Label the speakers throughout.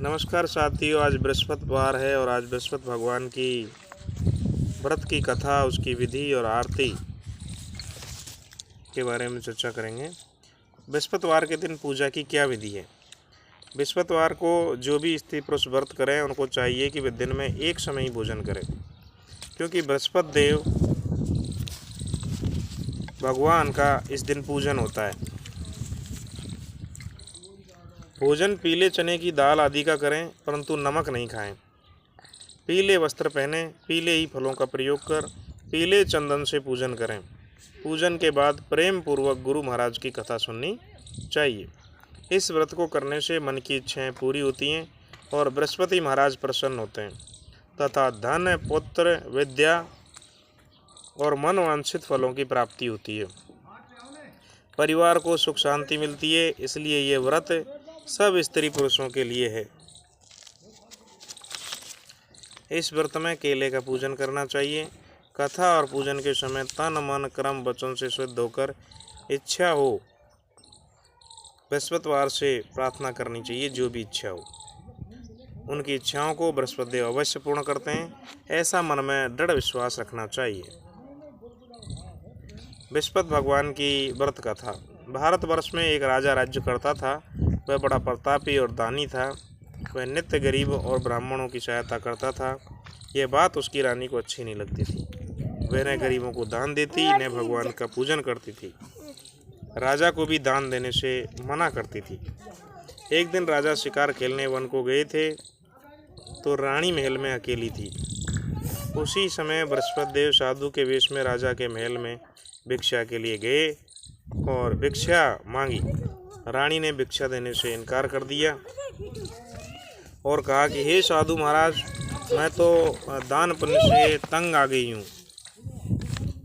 Speaker 1: नमस्कार साथियों, आज बृहस्पतिवार है और आज बृहस्पति भगवान की व्रत की कथा, उसकी विधि और आरती के बारे में चर्चा करेंगे। बृहस्पतिवार के दिन पूजा की क्या विधि है। बृहस्पतिवार को जो भी स्त्री पुरुष व्रत करें उनको चाहिए कि वे दिन में एक समय ही भोजन करें, क्योंकि बृहस्पति देव भगवान का इस दिन पूजन होता है। भोजन पीले चने की दाल आदि का करें, परंतु नमक नहीं खाएं। पीले वस्त्र पहने, पीले ही फलों का प्रयोग कर पीले चंदन से पूजन करें। पूजन के बाद प्रेम पूर्वक गुरु महाराज की कथा सुननी चाहिए। इस व्रत को करने से मन की इच्छाएं पूरी होती हैं और बृहस्पति महाराज प्रसन्न होते हैं तथा धन, पुत्र, विद्या और मनोवांछित फलों की प्राप्ति होती है। परिवार को सुख शांति मिलती है, इसलिए ये व्रत सब स्त्री पुरुषों के लिए है। इस व्रत में केले का पूजन करना चाहिए। कथा और पूजन के समय तन, मन, कर्म, वचन से शुद्ध होकर इच्छा हो बृहस्पतिवार से प्रार्थना करनी चाहिए। जो भी इच्छा हो, उनकी इच्छाओं को बृहस्पति देव अवश्य पूर्ण करते हैं, ऐसा मन में दृढ़ विश्वास रखना चाहिए। बृहस्पति भगवान की व्रत कथा। भारतवर्ष में एक राजा राज्य करता था। वह बड़ा प्रतापी और दानी था। वह नित्य गरीब और ब्राह्मणों की सहायता करता था। यह बात उसकी रानी को अच्छी नहीं लगती थी। वह न गरीबों को दान देती, न भगवान का पूजन करती थी। राजा को भी दान देने से मना करती थी। एक दिन राजा शिकार खेलने वन को गए थे तो रानी महल में अकेली थी। उसी समय बृहस्पति देव साधु के वेश में राजा के महल में भिक्षा के लिए गए और भिक्षा मांगी। रानी ने भिक्षा देने से इनकार कर दिया और कहा कि हे साधु महाराज, मैं तो दान पुण्य से तंग आ गई हूँ।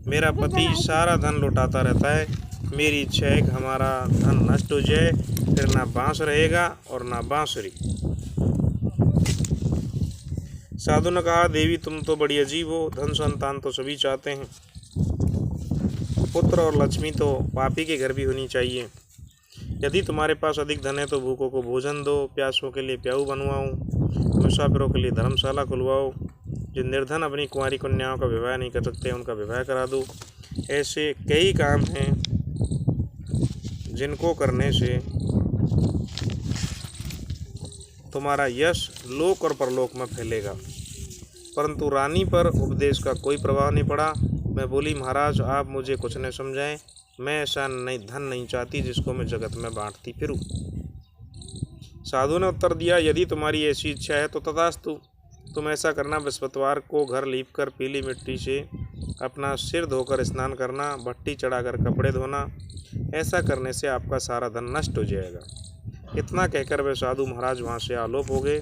Speaker 1: मेरा पति सारा धन लुटाता रहता है। मेरी इच्छा है कि हमारा धन नष्ट हो जाए, फिर ना बांस रहेगा और ना बांसुरी। साधु ने कहा, देवी तुम तो बड़ी अजीब हो। धन संतान तो सभी चाहते हैं, पुत्र और लक्ष्मी तो पापी के घर भी होनी चाहिए। यदि तुम्हारे पास अधिक धन है तो भूखों को भोजन दो, प्यासों के लिए प्याऊ बनवाओ, मुसाफिरों के लिए धर्मशाला खुलवाओ। जो निर्धन अपनी कुंवारी कन्याओं का विवाह नहीं कर सकते उनका विवाह करा दो। ऐसे कई काम हैं जिनको करने से तुम्हारा यश लोक और परलोक में फैलेगा। परंतु रानी पर उपदेश का कोई प्रभाव नहीं पड़ा। मैं बोली, महाराज आप मुझे कुछ न समझाएं। मैं ऐसा धन नहीं चाहती जिसको मैं जगत में बांटती फिरूं। साधु ने उत्तर दिया, यदि तुम्हारी ऐसी इच्छा है तो तथास्तु। तुम ऐसा करना, बृहस्पतिवार को घर लीपकर पीली मिट्टी से अपना सिर धोकर स्नान करना, भट्टी चढ़ाकर कपड़े धोना। ऐसा करने से आपका सारा धन नष्ट हो जाएगा। इतना कहकर वे साधु महाराज वहाँ से आलोप हो गए।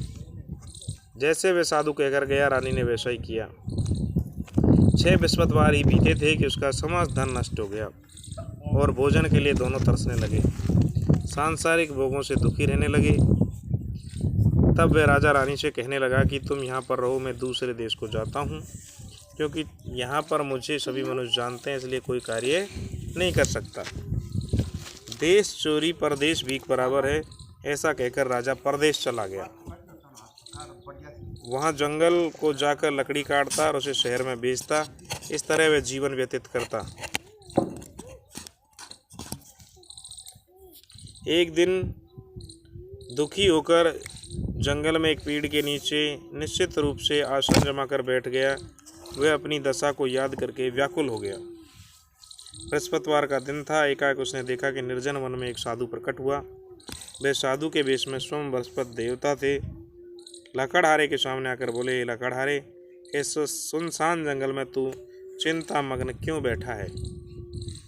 Speaker 1: जैसे वे साधु कहकर गया, रानी ने वैसा ही किया। 6 बृहस्पतिवार ही बीते थे कि उसका समस्त धन नष्ट हो गया और भोजन के लिए दोनों तरसने लगे। सांसारिक भोगों से दुखी रहने लगे। तब वह राजा रानी से कहने लगा कि तुम यहाँ पर रहो, मैं दूसरे देश को जाता हूँ, क्योंकि यहाँ पर मुझे सभी मनुष्य जानते हैं, इसलिए कोई कार्य नहीं कर सकता। देश चोरी परदेश भीख बराबर है। ऐसा कहकर राजा परदेश चला गया। वहाँ जंगल को जाकर लकड़ी काटता और उसे शहर में बेचता। इस तरह वह जीवन व्यतीत करता। एक दिन दुखी होकर जंगल में एक पेड़ के नीचे निश्चित रूप से आसन जमा कर बैठ गया। वह अपनी दशा को याद करके व्याकुल हो गया। बृहस्पतिवार का दिन था। एकाएक उसने देखा कि निर्जन वन में एक साधु प्रकट हुआ। वह साधु के वेश में स्वयं बृहस्पति देवता थे। लकड़हारे के सामने आकर बोले, लकड़हारे, इस सुनसान जंगल में तू चिंता मग्न क्यों बैठा है।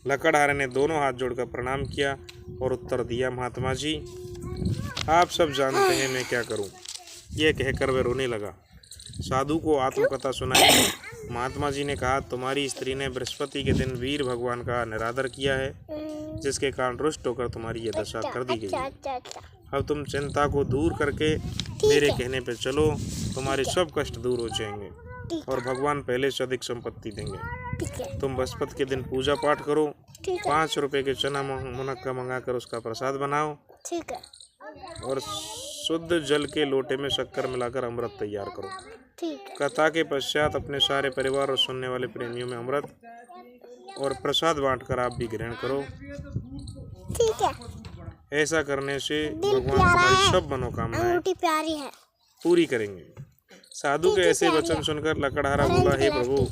Speaker 1: लकड़हारे ने दोनों हाथ जोड़कर प्रणाम किया और उत्तर दिया, महात्मा जी आप सब जानते हैं मैं क्या करूं। यह कहकर वह रोने लगा। साधु को आत्मकथा सुनाई। महात्मा जी ने कहा, तुम्हारी स्त्री ने बृहस्पति के दिन वीर भगवान का निरादर किया है, जिसके कारण रुष्ट होकर तुम्हारी यह दशा कर दी गई है। अब तुम चिंता को दूर करके मेरे कहने पे चलो, तुम्हारे सब कष्ट दूर हो जाएंगे और भगवान पहले से अधिक संपत्ति देंगे। तुम बृहस्पति के दिन पूजा पाठ करो, 5 रुपए के चना मुनक्का मंगाकर उसका प्रसाद बनाओ।
Speaker 2: ठीक है।
Speaker 1: और शुद्ध जल के लोटे में शक्कर मिलाकर अमृत तैयार करो।
Speaker 2: ठीक है।
Speaker 1: कथा के पश्चात अपने सारे परिवार और सुनने वाले प्रेमियों में अमृत और प्रसाद बांटकर आप भी ग्रहण करो।
Speaker 2: ठीक है।
Speaker 1: ऐसा करने से
Speaker 2: दिल
Speaker 1: भगवान
Speaker 2: प्यारा
Speaker 1: तुम्हारी
Speaker 2: है,
Speaker 1: सब मनोकामनाएं
Speaker 2: अंगूठी प्यारी है।
Speaker 1: पूरी करेंगे। साधु के ऐसे वचन सुनकर लकड़हारा बोला, हे प्रभु,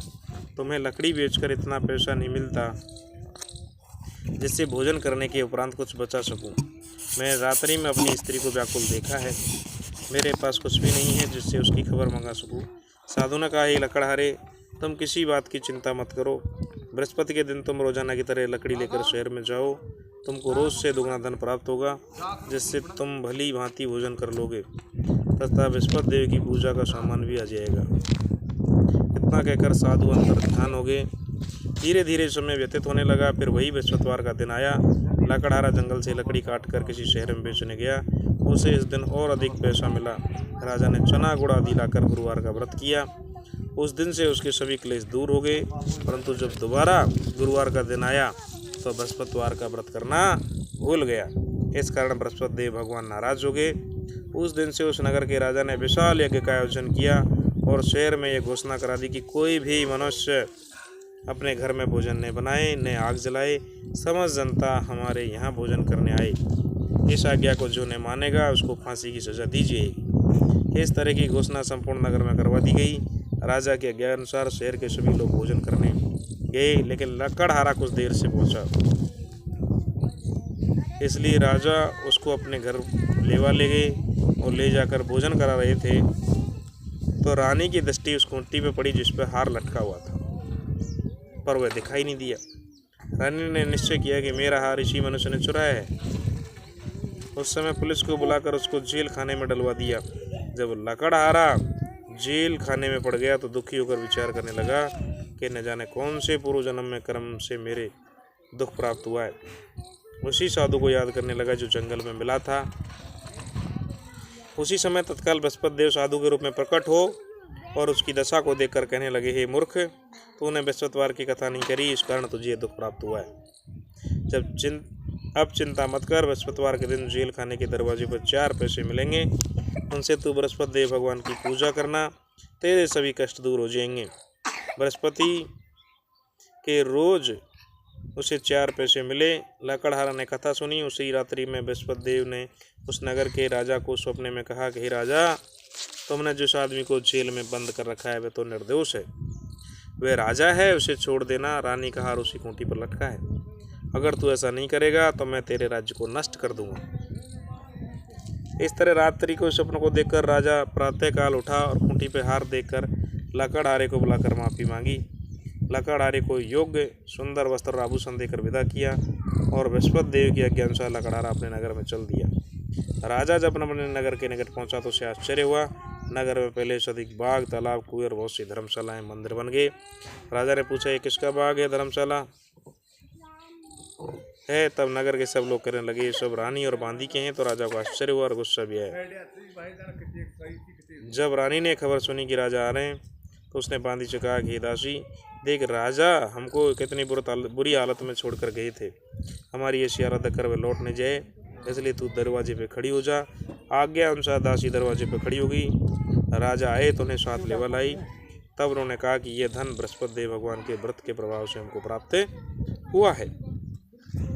Speaker 1: तुम्हें लकड़ी बेचकर इतना पैसा नहीं मिलता जिससे भोजन करने के उपरांत कुछ बचा सकूं। मैं रात्रि में अपनी स्त्री को व्याकुल देखा है, मेरे पास कुछ भी नहीं है जिससे उसकी खबर मंगा सकूं। साधु ने कहा, हे लकड़हारे, तुम किसी बात की चिंता मत करो। बृहस्पति के दिन तुम रोजाना की तरह लकड़ी लेकर शहर में जाओ, तुमको रोज से दुगना धन प्राप्त होगा जिससे तुम भली भांति भोजन कर लोगे तथा बृहस्पति देव की पूजा का सामान भी आ जाएगा। इतना कहकर साधु अंतर ध्यान हो गए। धीरे धीरे समय व्यतीत होने लगा। फिर वही बृहस्पतिवार का दिन आया। लकड़हारा जंगल से लकड़ी काटकर किसी शहर में बेचने गया। उसे इस दिन और अधिक पैसा मिला। राजा ने चना गुड़ आदि लाकर गुरुवार का व्रत किया। उस दिन से उसके सभी क्लेश दूर हो गए। परंतु जब दोबारा गुरुवार का दिन आया तो बृहस्पतिवार का व्रत करना भूल गया। इस कारण बृहस्पति देव भगवान नाराज हो गए। उस दिन से उस नगर के राजा ने विशाल यज्ञ का आयोजन किया और शहर में यह घोषणा करा दी कि कोई भी मनुष्य अपने घर में भोजन न बनाए, न आग जलाए। समस्त जनता हमारे यहाँ भोजन करने आए। इस आज्ञा को जो न मानेगा उसको फांसी की सजा दी जाएगी। इस तरह की घोषणा संपूर्ण नगर में करवा दी गई। राजा के आज्ञा अनुसार शहर के सभी लोग भोजन करने गए, लेकिन लकड़हारा कुछ देर से पहुंचा, इसलिए राजा उसको अपने घर ले गए और ले जाकर भोजन करा रहे थे तो रानी की दृष्टि उस खूंटी पे पड़ी जिस पर हार लटका हुआ था, पर वह दिखाई नहीं दिया। रानी ने निश्चय किया कि मेरा हार इसी मनुष्य ने चुराया है। उस समय पुलिस को बुलाकर उसको जेल खाने में डलवा दिया। जब लकड़हारा जेल खाने में पड़ गया तो दुखी होकर विचार करने लगा कि न जाने कौन से पूर्व जन्म में कर्म से मेरे दुख प्राप्त हुआ है। उसी साधु को याद करने लगा जो जंगल में मिला था। उसी समय तत्काल बृहस्पति देव साधु के रूप में प्रकट हो और उसकी दशा को देखकर कहने लगे, हे मूर्ख, तूने बृहस्पतिवार की कथा नहीं करी, इस कारण तुझे दुख प्राप्त हुआ है। अब चिंता मत कर, बृहस्पतिवार के दिन जेल खाने के दरवाजे पर 4 पैसे मिलेंगे, उनसे तू बृहस्पति देव भगवान की पूजा करना, तेरे सभी कष्ट दूर हो जाएंगे। बृहस्पति के रोज उसे 4 पैसे मिले। लकड़हारा ने कथा सुनी। उसी रात्रि में बृहस्पति देव ने उस नगर के राजा को स्वप्न में कहा कि हे राजा, तुमने जिस आदमी को जेल में बंद कर रखा है वह तो निर्दोष है, वह राजा है, उसे छोड़ देना। रानी का हार उसी खूंटी पर लटका है। अगर तू ऐसा नहीं करेगा तो मैं तेरे राज्य को नष्ट कर दूंगा। इस तरह रात्रि को स्वप्न को देखकर राजा प्रातःकाल उठा और खूंटी पर हार देखकर लकड़हारे को बुलाकर माफी मांगी। लकड़हारे को योग्य सुंदर वस्त्र आभूषण देकर विदा किया और बृहस्पति देव की आज्ञा अनुसार लकड़हारा अपने नगर में चल दिया। राजा जब अपने नगर के निकट पहुंचा तो उसे आश्चर्य हुआ। नगर में पहले से अधिक बाग, तालाब, कुएं और बहुत सी धर्मशालाएं, मंदिर बन गए। राजा ने पूछा, ये किसका बाग है, धर्मशाला है? तब नगर के सब लोग कहने लगे, ये सब रानी और बांदी के हैं। तो राजा को आश्चर्य हुआ और गुस्सा भी आया। जब रानी ने खबर सुनी कि राजा आ रहे हैं तो उसने बांदी से कहा कि दासी देख, राजा हमको कितनी बुरी हालत में छोड़कर गए थे, हमारी ऐसी हालत कर वे लौट नहीं जाए, इसलिए तू दरवाजे पे खड़ी हो जा। आज्ञा अनुसार दासी दरवाजे पे खड़ी हो गई। राजा आए तो उन्हें साथ लेवा लाई। तब उन्होंने कहा कि यह धन बृहस्पति देव भगवान के व्रत के प्रभाव से हमको प्राप्त हुआ है।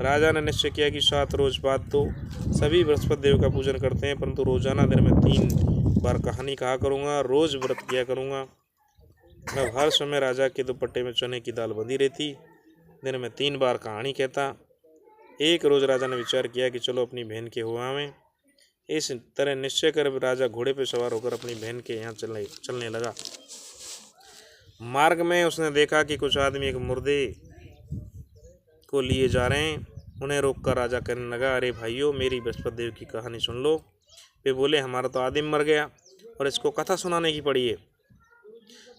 Speaker 1: राजा ने निश्चय किया कि 7 रोज बाद तो सभी बृहस्पति देव का पूजन करते हैं, परंतु रोजाना दिन में 3 बार कहानी कहा करूँगा, रोज व्रत किया करूँगा। मैं हर समय राजा के दुपट्टे में चने की दाल बंधी रहती, दिन में 3 बार कहानी कहता। एक रोज राजा ने विचार किया कि चलो अपनी बहन के हुआ में। इस तरह निश्चय कर राजा घोड़े पर सवार होकर अपनी बहन के यहाँ चलने लगा। मार्ग में उसने देखा कि कुछ आदमी एक मुर्दे को लिए जा रहे हैं। उन्हें रोककर राजा कहने लगा, अरे भाइयों, मेरी बृहस्पति देव की कहानी सुन लो। वे बोले, हमारा तो आदिम मर गया और इसको कथा सुनाने की पड़ी है।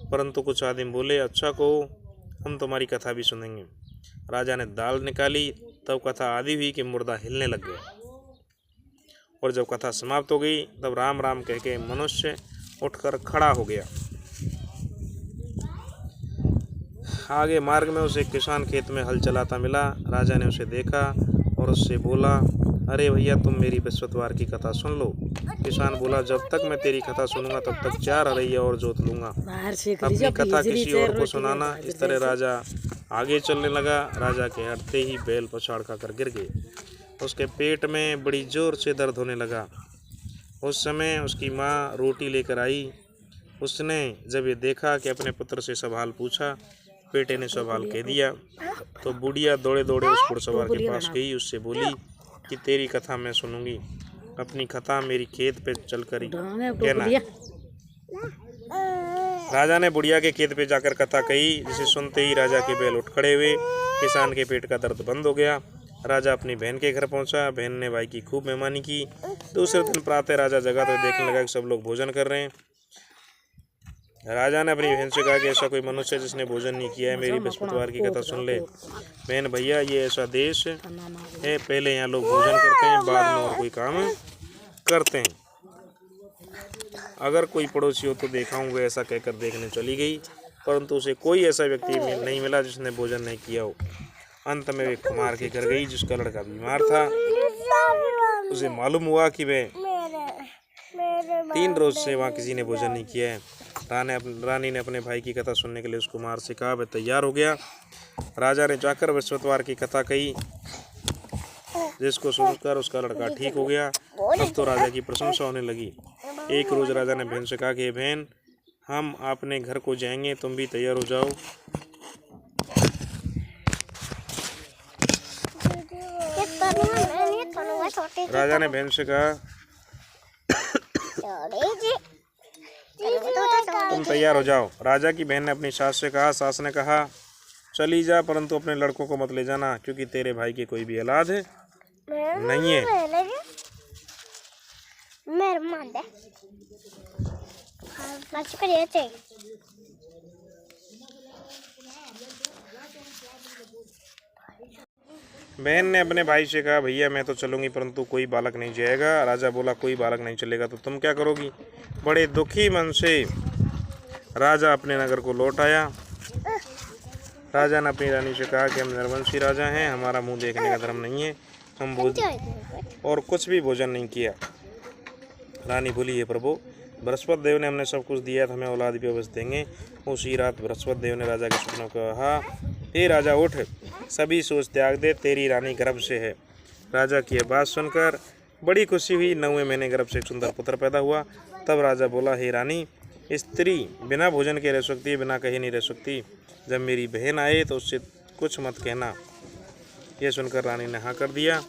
Speaker 1: परंतु कुछ आदिम बोले, अच्छा कहो, हम तुम्हारी कथा भी सुनेंगे। राजा ने दाल निकाली, तब कथा आदि हुई कि मुर्दा हिलने लग गया, और जब कथा समाप्त हो गई तब राम राम कह के मनुष्य उठकर खड़ा हो गया। आगे मार्ग में उसे एक किसान खेत में हल चलाता मिला। राजा ने उसे देखा और उससे बोला, अरे भैया तुम मेरी बृहस्पतिवार की कथा सुन लो। किसान बोला, जब तक मैं तेरी कथा सुनूंगा तब तक 4 अरैया और जोत लूंगा। अपनी कथा किसी और को सुनाना। इस तरह राजा आगे चलने लगा। राजा के हटते ही बैल पछाड़ खाकर गिर गए। उसके पेट में बड़ी जोर से दर्द होने लगा। उस समय उसकी माँ रोटी लेकर आई। उसने जब ये देखा कि अपने पुत्र से सवाल पूछा, बेटे ने सवाल कह दिया, तो बुढ़िया दौड़े दौड़े उस घुड़सवार के पास गई। उससे बोली कि तेरी कथा मैं सुनूंगी। अपनी कथा मेरी खेत पे चलकर ही कहना। राजा ने बुढ़िया के खेत पे जाकर कथा कही, जिसे सुनते ही राजा के बैल उठ खड़े हुए। किसान के पेट का दर्द बंद हो गया। राजा अपनी बहन के घर पहुंचा। बहन ने भाई की खूब मेहमानी की। दूसरे दिन प्रातः राजा जगा तो देखने लगा कि सब लोग भोजन कर रहे हैं। राजा ने अपनी बहन से कहा कि ऐसा कोई मनुष्य है जिसने भोजन नहीं किया है, मेरी बृहस्पतिवार की कथा सुन ले। बहन, भैया ये ऐसा देश है, पहले यहाँ लोग भोजन करते हैं, बाद में और कोई काम करते हैं। अगर कोई पड़ोसी हो तो देखा हूँ, ऐसा कहकर देखने चली गई, परंतु उसे कोई ऐसा व्यक्ति नहीं मिला जिसने भोजन नहीं किया हो। अंत में वे कुम्हार के घर गई, जिसका लड़का बीमार था। उसे मालूम हुआ कि वे 3 रोज से वहाँ किसी ने भोजन नहीं किया है। रानी ने अपने भाई की कथा सुनने के लिए उस कुमार से कहा। वह तैयार हो गया। राजा ने जाकर बृहस्पतिवार की कथा कही, जिसको सुनकर उसका लड़का ठीक हो गया। अब तो राजा की प्रशंसा होने लगी। एक रोज राजा ने बहन से कहा कि बहन, हम अपने घर को जाएंगे, तुम भी तैयार हो जाओ। राजा ने बहन से कहा, तुम तैयार हो जाओ। राजा की बहन ने अपनी सास से कहा। सास ने कहा, चली जा, परंतु अपने लड़कों को मत ले जाना, क्योंकि तेरे भाई के कोई भी औलाद नहीं है। बहन ने अपने भाई से कहा, भैया मैं तो चलूंगी, परंतु कोई बालक नहीं जाएगा। राजा बोला, कोई बालक नहीं चलेगा तो तुम क्या करोगी? बड़े दुखी मन से राजा अपने नगर को लौट आया। राजा ने अपनी रानी से कहा कि हम निर्वंशी राजा हैं, हमारा मुंह देखने का धर्म नहीं है, हम भोजन और कुछ भी भोजन नहीं किया। रानी बोली, हे प्रभु, बृहस्पति देव ने हमने सब कुछ दिया था, हमें औलाद भी अवश्य देंगे। उसी रात बृहस्पति देव ने राजा के स्वप्न को कहा, हे राजा उठ, सभी सोच त्याग दे, तेरी रानी गर्भ से है। राजा की यह बात सुनकर बड़ी खुशी हुई। 9वें महीने गर्भ से एक सुंदर पुत्र पैदा हुआ। तब राजा बोला, हे रानी, स्त्री बिना भोजन के रह सकती है, बिना कहे नहीं रह सकती। जब मेरी बहन आए तो उससे कुछ मत कहना। यह सुनकर रानी ने हाँ कर दिया।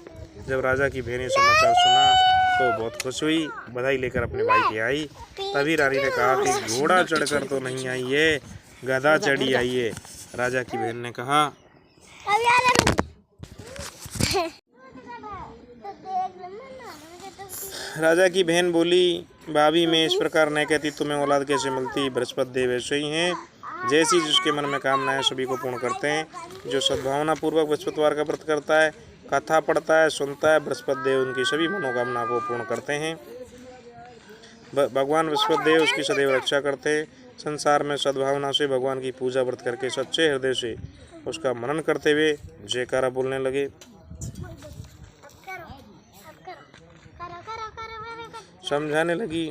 Speaker 1: जब राजा की बहन ने समाचार सुना तो बहुत खुश हुई, बधाई लेकर अपने भाई की आई। तभी रानी ने कहा कि घोड़ा चढ़कर तो नहीं आई है, गधा चढ़ी आई है। राजा की बहन ने कहा, राजा की बहन बोली, भाभी मैं इस प्रकार नहीं कहती, तुम्हें औलाद कैसे मिलती? बृहस्पति देव ऐसे ही हैं, जैसी जिसके मन में कामनाएं सभी को पूर्ण करते हैं। जो सद्भावना पूर्वक बृहस्पतिवार का व्रत करता है, कथा पढ़ता है, सुनता है, बृहस्पति देव उनकी सभी मनोकामना को पूर्ण करते हैं। भगवान बृहस्पति देव उसकी सदैव रक्षा करते हैं। संसार में सद्भावना से भगवान की पूजा व्रत करके सच्चे हृदय से उसका मनन करते हुए जयकारा बोलने लगे। समझाने लगी,